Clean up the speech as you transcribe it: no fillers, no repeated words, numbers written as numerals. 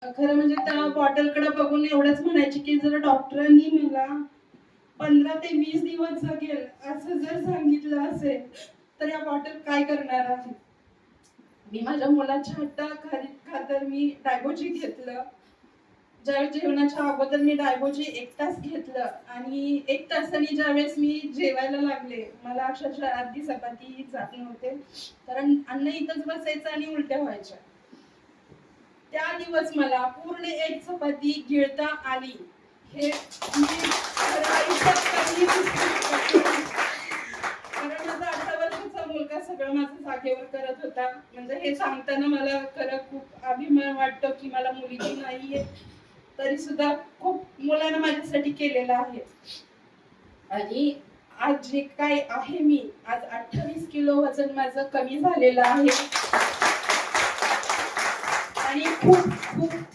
खरं म्हणजे त्या बॉटलकडे बघून एवढंच म्हणायची की जर डॉक्टरांनी मला 15 ते 20 दिवस जगेल असं जर सांगितलं असेल तर या बॉटल काय करणार आहे. मी माझ्या मुलाच्या खातर मी डायबोजी घेतलं. ज्यावेळेस जेवणाच्या अगोदर मी डायबोजी 1 तास घेतलं आणि 1 तासाने ज्यावेळेस मी जेवायला लागले मला अक्षरशः अर्धी चपाती जात नव्हते, कारण अन्न इथंच बसायचं आणि उलट्या व्हायच्या. त्या दिवस मला पूर्ण 1 चपाती गिळता आली. हे मी खरं आयुष्यात कधीच विसरू शकत नाही. कारण माझा 18 वर्षाचा मुलगा सगळं माझं जागेवर करत होता. म्हणजे हे सांगताना मला खरं खूप अभिमान वाटतो की मला मुलगी नाहीये, तरी सुद्धा खूप मुलानं माझ्यासाठी केलेलं आहे. आणि आज जे काय आहे मी आज 28 किलो वजन माझं कमी झालेलं आहे आणि खूप खूप